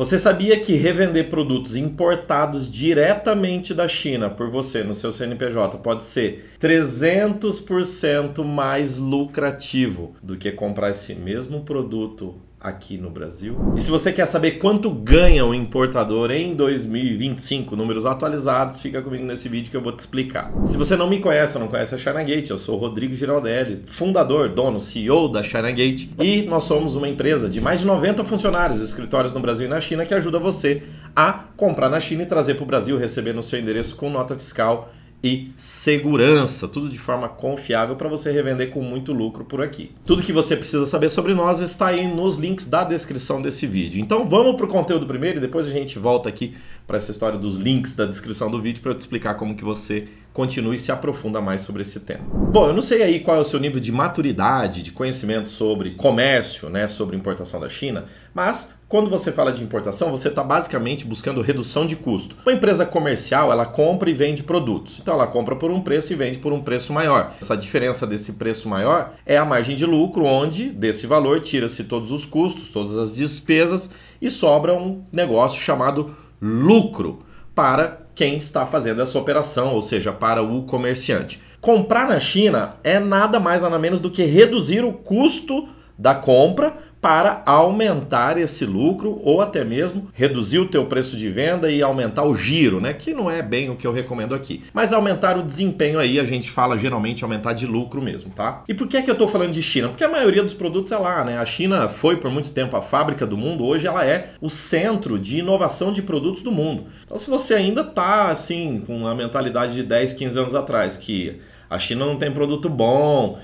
Você sabia que revender produtos importados diretamente da China por você no seu CNPJ pode ser 300% mais lucrativo do que comprar esse mesmo produto aqui no Brasil? E se você quer saber quanto ganha um importador em 2025, números atualizados, fica comigo nesse vídeo que eu vou te explicar. Se você não me conhece ou não conhece a ChinaGate, eu sou o Rodrigo Giraldelli, fundador, dono, CEO da ChinaGate, e nós somos uma empresa de mais de 90 funcionários, escritórios no Brasil e na China, que ajuda você a comprar na China e trazer para o Brasil, receber no seu endereço com nota fiscal e segurança, tudo de forma confiável para você revender com muito lucro por aqui. Tudo que você precisa saber sobre nós está aí nos links da descrição desse vídeo. Então vamos para o conteúdo primeiro e depois a gente volta aqui para essa história dos links da descrição do vídeo para eu te explicar como que você continue e se aprofunda mais sobre esse tema. Bom, eu não sei aí qual é o seu nível de maturidade, de conhecimento sobre comércio, né, sobre importação da China, mas quando você fala de importação, você está basicamente buscando redução de custo. Uma empresa comercial, ela compra e vende produtos. Então ela compra por um preço e vende por um preço maior. Essa diferença desse preço maior é a margem de lucro, onde desse valor tira-se todos os custos, todas as despesas e sobra um negócio chamado lucro para quem está fazendo essa operação, ou seja, para o comerciante. Comprar na China é nada mais nada menos do que reduzir o custo da compra para aumentar esse lucro ou até mesmo reduzir o teu preço de venda e aumentar o giro, né? Que não é bem o que eu recomendo aqui. Mas aumentar o desempenho aí, a gente fala geralmente aumentar de lucro mesmo, tá? E por que é que eu tô falando de China? Porque a maioria dos produtos é lá, né? A China foi por muito tempo a fábrica do mundo, hoje ela é o centro de inovação de produtos do mundo. Então se você ainda tá assim, com a mentalidade de 10, 15 anos atrás, que a China não tem produto bom,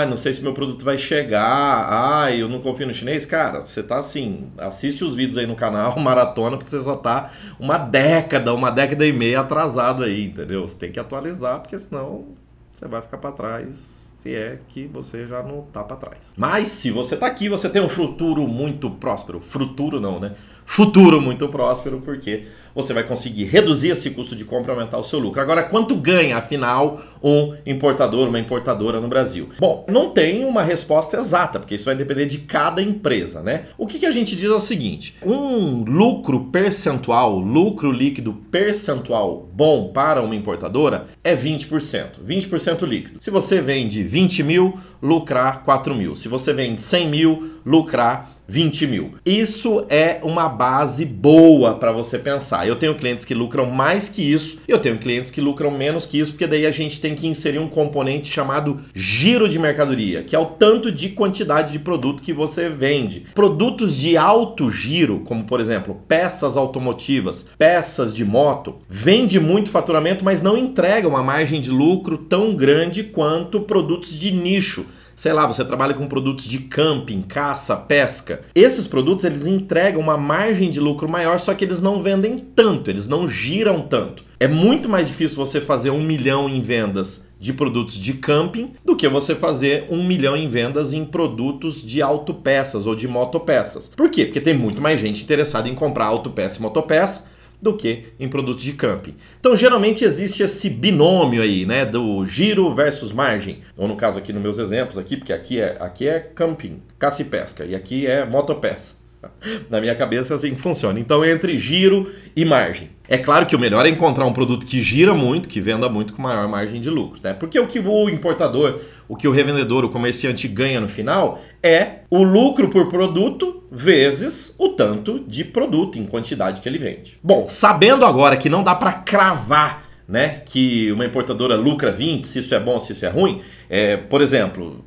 não sei se meu produto vai chegar, eu não confio no chinês. Cara, você tá assim, assiste os vídeos aí no canal, maratona, porque você só tá uma década e meia atrasado aí, entendeu? Você tem que atualizar, porque senão você vai ficar para trás, se é que você já não tá para trás. Mas se você tá aqui, você tem um futuro muito próspero. Futuro não, né? Futuro muito próspero, porque você vai conseguir reduzir esse custo de compra e aumentar o seu lucro. Agora, quanto ganha, afinal, um importador, uma importadora no Brasil? Bom, não tem uma resposta exata, porque isso vai depender de cada empresa, né? O que a gente diz é o seguinte: um lucro percentual, lucro líquido percentual bom para uma importadora é 20%. 20% líquido. Se você vende 20 mil, lucrar 4 mil. Se você vende 100 mil, lucrar 20 mil. Isso é uma base boa para você pensar. Eu tenho clientes que lucram mais que isso, e eu tenho clientes que lucram menos que isso, porque daí a gente tem que inserir um componente chamado giro de mercadoria, que é o tanto de quantidade de produto que você vende. Produtos de alto giro, como por exemplo, peças automotivas, peças de moto, vende muito faturamento, mas não entrega uma margem de lucro tão grande quanto produtos de nicho. Sei lá, você trabalha com produtos de camping, caça, pesca. Esses produtos, eles entregam uma margem de lucro maior, só que eles não vendem tanto, eles não giram tanto. É muito mais difícil você fazer 1 milhão em vendas de produtos de camping do que você fazer 1 milhão em vendas em produtos de autopeças ou de motopeças. Por quê? Porque tem muito mais gente interessada em comprar autopeça e motopeça do que em produtos de camping. Então, geralmente existe esse binômio aí, né, do giro versus margem. Ou no caso aqui nos meus exemplos aqui, porque aqui é camping, caça e pesca, e aqui é motopeça. Na minha cabeça é assim que funciona. Então, entre giro e margem. É claro que o melhor é encontrar um produto que gira muito, que venda muito com maior margem de lucro, né? Porque o que o importador, o que o revendedor, o comerciante ganha no final é o lucro por produto vezes o tanto de produto em quantidade que ele vende. Bom, sabendo agora que não dá para cravar, né, que uma importadora lucra 20, se isso é bom, se isso é ruim, por exemplo,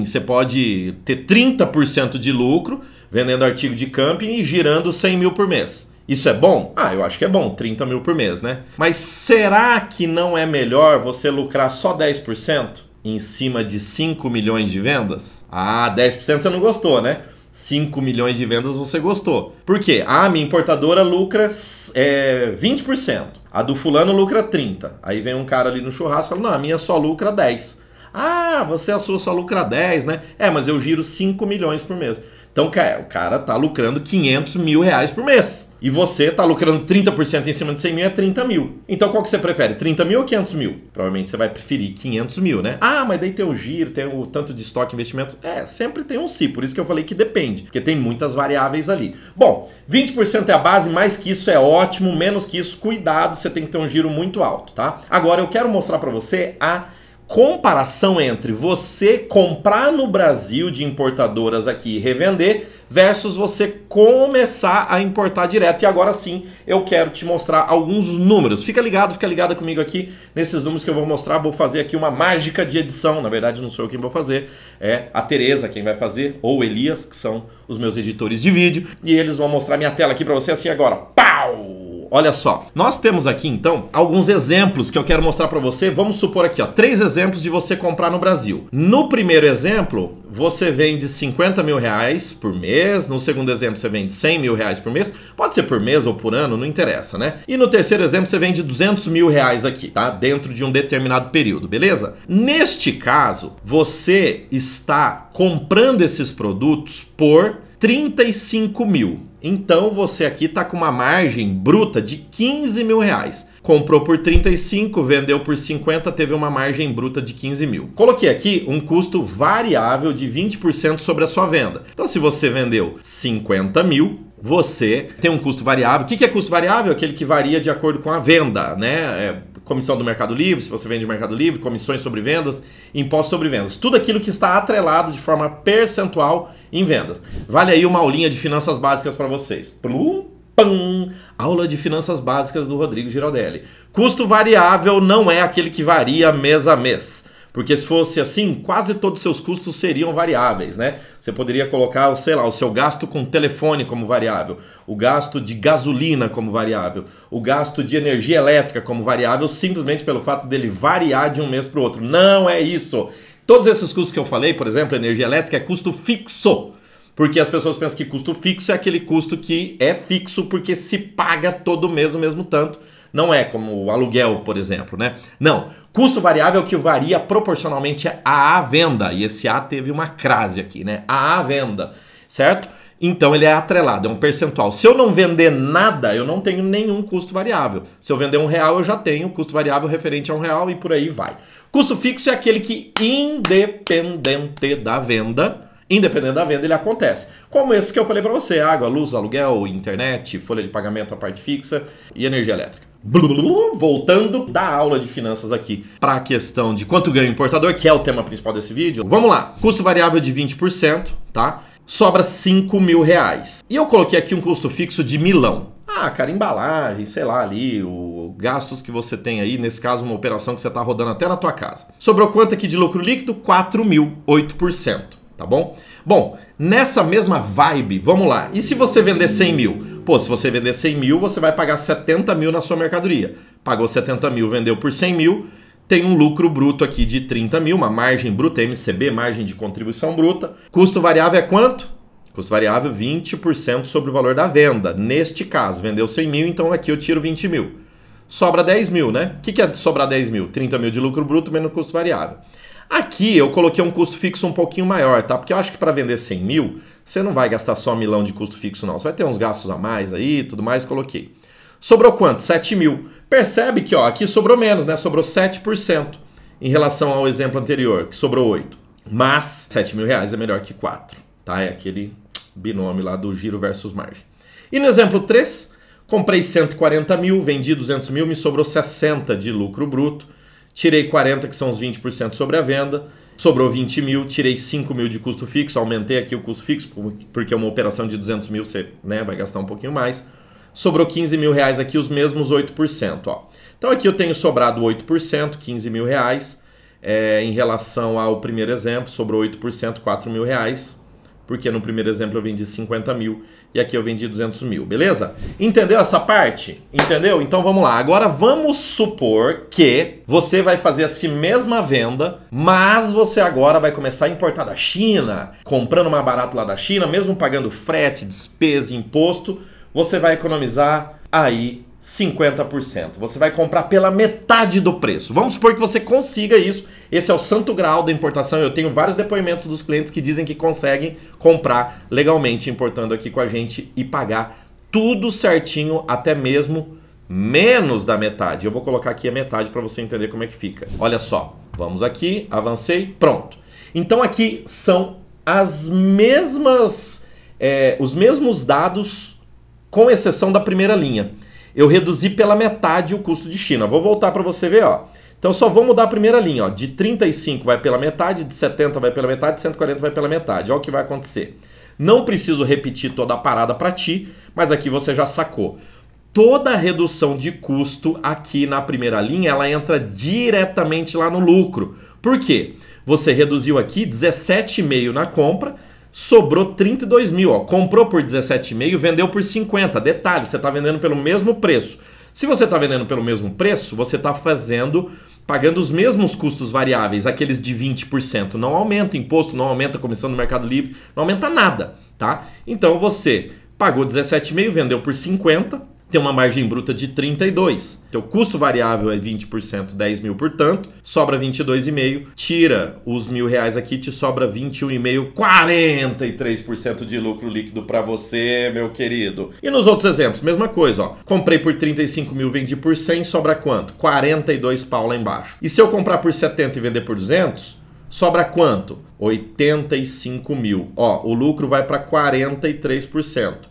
você pode ter 30% de lucro vendendo artigo de camping e girando 100 mil por mês. Isso é bom? Eu acho que é bom, 30 mil por mês, né? Mas será que não é melhor você lucrar só 10% em cima de 5 milhões de vendas? 10% você não gostou, né? 5 milhões de vendas você gostou. Por quê? Minha importadora lucra 20%. A do fulano lucra 30%. Aí vem um cara ali no churrasco e fala, não, a minha só lucra 10%. Você a sua só lucra 10, né? Mas eu giro 5 milhões por mês. Então, o cara tá lucrando 500 mil reais por mês. E você tá lucrando 30% em cima de 100 mil, é 30 mil. Então, qual que você prefere? 30 mil ou 500 mil? Provavelmente você vai preferir 500 mil, né? Ah, mas daí tem o giro, tem o tanto de estoque, investimento. Sempre tem um si, por isso que eu falei que depende. Porque tem muitas variáveis ali. Bom, 20% é a base, mais que isso é ótimo, menos que isso, cuidado, você tem que ter um giro muito alto, tá? Agora, eu quero mostrar pra você a comparação entre você comprar no Brasil de importadoras aqui e revender versus você começar a importar direto. E agora sim eu quero te mostrar alguns números. Fica ligada comigo aqui nesses números que eu vou mostrar. Vou fazer aqui uma mágica de edição. Na verdade não sou eu quem vou fazer, é a Tereza quem vai fazer, ou o Elias, que são os meus editores de vídeo. E eles vão mostrar minha tela aqui para você assim agora. Pau! Olha só, nós temos aqui então alguns exemplos que eu quero mostrar para você. Vamos supor aqui, ó, 3 exemplos de você comprar no Brasil. No primeiro exemplo, você vende 50 mil reais por mês. No segundo exemplo, você vende 100 mil reais por mês. Pode ser por mês ou por ano, não interessa, né? E no terceiro exemplo, você vende 200 mil reais aqui, tá? Dentro de um determinado período, beleza? Neste caso, você está comprando esses produtos por 35 mil. Então você aqui está com uma margem bruta de 15 mil reais. Comprou por 35, vendeu por 50, teve uma margem bruta de 15 mil. Coloquei aqui um custo variável de 20% sobre a sua venda. Então se você vendeu 50 mil, você tem um custo variável. O que é custo variável? Aquele que varia de acordo com a venda, né? Comissão do Mercado Livre, se você vende no Mercado Livre, comissões sobre vendas, impostos sobre vendas. Tudo aquilo que está atrelado de forma percentual em vendas. Vale aí uma aulinha de finanças básicas para vocês. Aula de finanças básicas do Rodrigo Giraldelli. Custo variável não é aquele que varia mês a mês. Porque se fosse assim, quase todos os seus custos seriam variáveis, né? Você poderia colocar, sei lá, o seu gasto com telefone como variável, o gasto de gasolina como variável, o gasto de energia elétrica como variável, simplesmente pelo fato dele variar de um mês para o outro. Não é isso. Todos esses custos que eu falei, por exemplo, energia elétrica é custo fixo. Porque as pessoas pensam que custo fixo é aquele custo que é fixo porque se paga todo mês o mesmo tanto. Não é como o aluguel, por exemplo, né? Não. Custo variável que varia proporcionalmente à venda. E esse A teve uma crase aqui, né? À venda, certo? Então ele é atrelado, é um percentual. Se eu não vender nada, eu não tenho nenhum custo variável. Se eu vender R$1, eu já tenho custo variável referente a R$1 e por aí vai. Custo fixo é aquele que, independente da venda, ele acontece. Como esse que eu falei para você: água, luz, aluguel, internet, folha de pagamento, a parte fixa e energia elétrica. Voltando da aula de finanças aqui para a questão de quanto ganha o importador, que é o tema principal desse vídeo. Vamos lá, custo variável de 20%, tá? Sobra 5 mil reais. E eu coloquei aqui um custo fixo de milão. Ah, cara, embalagem, sei lá ali, os gastos que você tem aí, nesse caso uma operação que você está rodando até na tua casa. Sobrou quanto aqui de lucro líquido? 4 mil, 8%, tá bom? Bom, nessa mesma vibe, vamos lá. E se você vender 100 mil? Pô, se você vender 100 mil, você vai pagar 70 mil na sua mercadoria. Pagou 70 mil, vendeu por 100 mil, tem um lucro bruto aqui de 30 mil, uma margem bruta, MCB, margem de contribuição bruta. Custo variável é quanto? Custo variável 20% sobre o valor da venda. Neste caso, vendeu 100 mil, então aqui eu tiro 20 mil. Sobra 10 mil, né? O que é sobrar 10 mil? 30 mil de lucro bruto menos custo variável. Aqui eu coloquei um custo fixo um pouquinho maior, tá? Porque eu acho que para vender 100 mil, você não vai gastar só milão de custo fixo, não. Você vai ter uns gastos a mais aí, tudo mais, coloquei. Sobrou quanto? 7 mil. Percebe que ó, aqui sobrou menos, né? Sobrou 7% em relação ao exemplo anterior, que sobrou 8. Mas 7 mil reais é melhor que 4, tá? É aquele binômio lá do giro versus margem. E no exemplo 3, comprei 140 mil, vendi 200 mil, me sobrou 60 de lucro bruto. Tirei 40, que são os 20% sobre a venda. Sobrou 20 mil, tirei 5 mil de custo fixo. Aumentei aqui o custo fixo, porque uma operação de 200 mil você, né, vai gastar um pouquinho mais. Sobrou 15 mil reais aqui, os mesmos 8%. Ó. Então aqui eu tenho sobrado 8%, 15 mil reais. Em relação ao primeiro exemplo, sobrou 8%, 4 mil reais. Porque no primeiro exemplo eu vendi 50 mil e aqui eu vendi 200 mil, beleza? Entendeu essa parte? Entendeu? Então vamos lá. Agora vamos supor que você vai fazer essa mesma venda, mas você agora vai começar a importar da China, comprando mais barato lá da China, mesmo pagando frete, despesa, imposto, você vai economizar aí 50%. Você vai comprar pela metade do preço. Vamos supor que você consiga isso. Esse é o santo grau da importação. Eu tenho vários depoimentos dos clientes que dizem que conseguem comprar legalmente importando aqui com a gente e pagar tudo certinho, até mesmo menos da metade. Eu vou colocar aqui a metade para você entender como é que fica. Olha só, vamos aqui, avancei, pronto. Então aqui são as mesmas, os mesmos dados, com exceção da primeira linha. Eu reduzi pela metade o custo de China. Vou voltar para você ver, ó. Então só vou mudar a primeira linha, ó. De 35 vai pela metade, de 70 vai pela metade, de 140 vai pela metade. Olha o que vai acontecer. Não preciso repetir toda a parada para ti, mas aqui você já sacou. Toda a redução de custo aqui na primeira linha, ela entra diretamente lá no lucro. Por quê? Você reduziu aqui 17,5 na compra, sobrou 32 mil. Ó. Comprou por 17,5, vendeu por 50. Detalhe, você está vendendo pelo mesmo preço. Se você está vendendo pelo mesmo preço, você está pagando os mesmos custos variáveis, aqueles de 20%. Não aumenta imposto, não aumenta comissão do Mercado Livre, não aumenta nada, tá? Então você pagou 17,5, vendeu por 50, tem uma margem bruta de 32. Teu custo variável é 20%, 10 mil, portanto, sobra 22,5. Tira os R$1.000 aqui, te sobra 21,5, 43% de lucro líquido para você, meu querido. E nos outros exemplos, mesma coisa, ó. Comprei por 35 mil, vendi por 100, sobra quanto? 42 pau lá embaixo. E se eu comprar por 70 e vender por 200, sobra quanto? 85 mil. Ó, o lucro vai para 43%.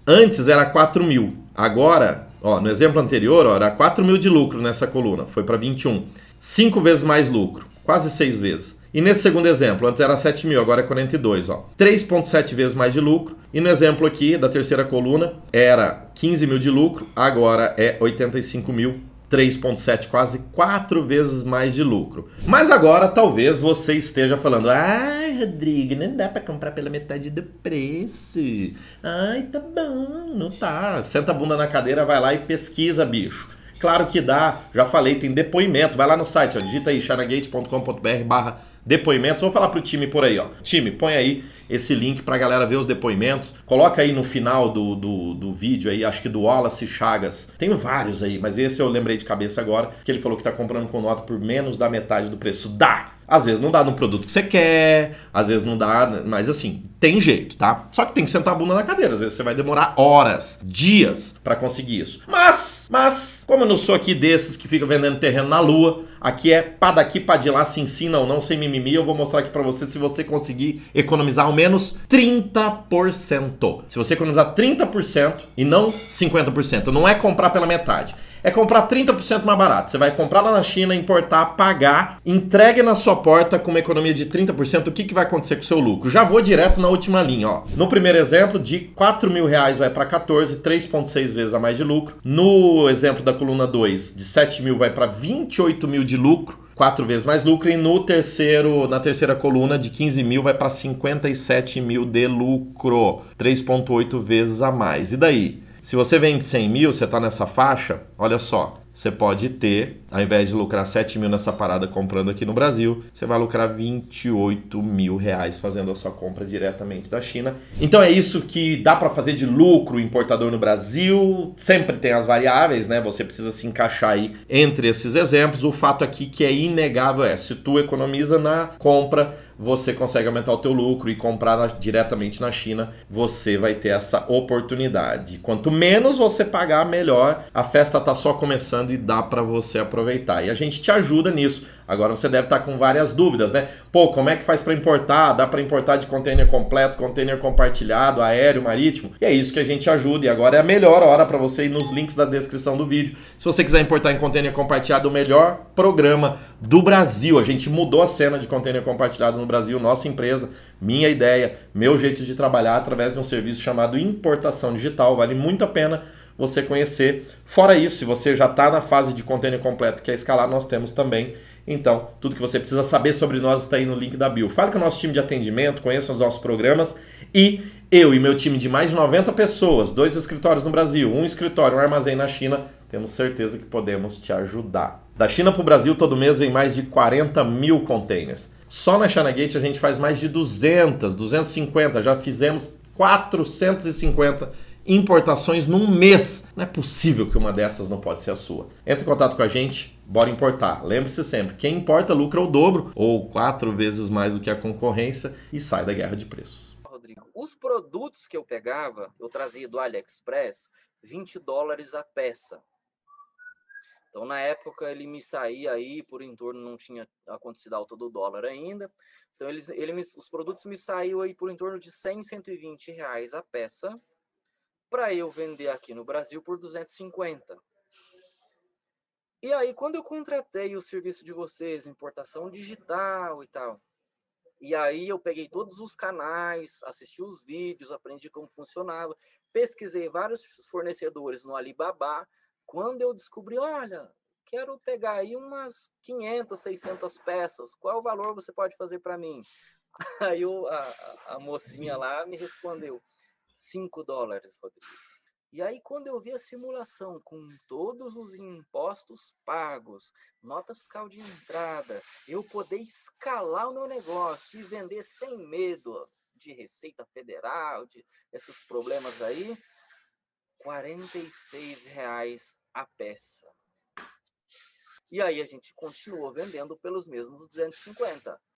Antes era 4 mil. Agora, ó, no exemplo anterior, ó, era 4 mil de lucro nessa coluna. Foi para 21. 5 vezes mais lucro. Quase 6 vezes. E nesse segundo exemplo, antes era 7 mil, agora é 42. 3,7 vezes mais de lucro. E no exemplo aqui da terceira coluna, era 15 mil de lucro. Agora é 85 mil. 3,7, quase 4 vezes mais de lucro. Mas agora talvez você esteja falando: ai, Rodrigo, não dá para comprar pela metade do preço. Ai, tá bom, não tá. Senta a bunda na cadeira, vai lá e pesquisa, bicho. Claro que dá, já falei, tem depoimento. Vai lá no site, ó, digita aí chinagate.com.br/depoimentos. Vou falar pro time por aí, ó. Time, põe aí esse link pra galera ver os depoimentos. Coloca aí no final do vídeo aí, acho que do Wallace Chagas. Tem vários aí, mas esse eu lembrei de cabeça agora, que ele falou que tá comprando com nota por menos da metade do preço. Dá! Às vezes não dá no produto que você quer, às vezes não dá, mas assim, tem jeito, tá? Só que tem que sentar a bunda na cadeira, às vezes você vai demorar horas, dias pra conseguir isso. Mas, como eu não sou aqui desses que ficam vendendo terreno na lua, aqui é pá daqui, pá de lá, sim, não, sem mimimi, eu vou mostrar aqui pra você se você conseguir economizar ao menos 30%. Se você economizar 30% e não 50%, não é comprar pela metade. É comprar 30% mais barato. Você vai comprar lá na China, importar, pagar, entregue na sua porta com uma economia de 30%. O que vai acontecer com o seu lucro? Já vou direto na última linha, ó. No primeiro exemplo, de 4 mil reais vai para 14, 3,6 vezes a mais de lucro. No exemplo da coluna 2, de 7 mil vai para 28 mil de lucro. 4 vezes mais lucro. E na terceira coluna, de 15 mil vai para 57 mil de lucro. 3,8 vezes a mais. E daí? Se você vende 100 mil, você está nessa faixa, olha só, você pode ter, ao invés de lucrar 7 mil nessa parada comprando aqui no Brasil, você vai lucrar 28 mil reais fazendo a sua compra diretamente da China. Então é isso que dá para fazer de lucro importador no Brasil. Sempre tem as variáveis, né? Você precisa se encaixar aí entre esses exemplos. O fato aqui que é inegável se tu economiza na compra, você consegue aumentar o teu lucro e comprar diretamente na China, você vai ter essa oportunidade. Quanto menos você pagar, melhor. A festa tá só começando e dá para você aproveitar. E a gente te ajuda nisso. Agora você deve estar com várias dúvidas, né? Pô, como é que faz para importar? Dá para importar de container completo, container compartilhado, aéreo, marítimo? E é isso que a gente ajuda. E agora é a melhor hora para você ir nos links da descrição do vídeo. Se você quiser importar em container compartilhado, o melhor programa do Brasil. A gente mudou a cena de container compartilhado no Brasil, nossa empresa, minha ideia, meu jeito de trabalhar através de um serviço chamado importação digital. Vale muito a pena você conhecer. Fora isso, se você já está na fase de container completo que é escalar, nós temos também. Então, tudo que você precisa saber sobre nós está aí no link da bio. Fale com o nosso time de atendimento, conheça os nossos programas e eu e meu time de mais de 90 pessoas, 2 escritórios no Brasil, 1 escritório, 1 armazém na China, temos certeza que podemos te ajudar. Da China para o Brasil, todo mês vem mais de 40 mil containers. Só na Chinagate a gente faz mais de 200, 250, já fizemos 450 importações num mês. Não é possível que uma dessas não pode ser a sua. Entre em contato com a gente, bora importar. Lembre-se sempre, quem importa lucra o dobro ou 4 vezes mais do que a concorrência e sai da guerra de preços. Rodrigo, os produtos que eu pegava, eu trazia do AliExpress, $20 a peça. Então, na época, ele me saía aí por em torno, não tinha acontecido a alta do dólar ainda. Então, os produtos me saíam aí por em torno de 100, R$ 120 a peça, para eu vender aqui no Brasil por 250. E aí, quando eu contratei o serviço de vocês, importação digital e tal, e aí eu peguei todos os canais, assisti os vídeos, aprendi como funcionava, pesquisei vários fornecedores no Alibaba. Quando eu descobri, olha, quero pegar aí umas 500, 600 peças, qual o valor você pode fazer para mim? Aí a mocinha lá me respondeu, $5, Rodrigo. E aí, quando eu vi a simulação com todos os impostos pagos, nota fiscal de entrada, eu poder escalar o meu negócio e vender sem medo de Receita Federal, de esses problemas aí, R$ 46 a peça. E aí a gente continuou vendendo pelos mesmos 250.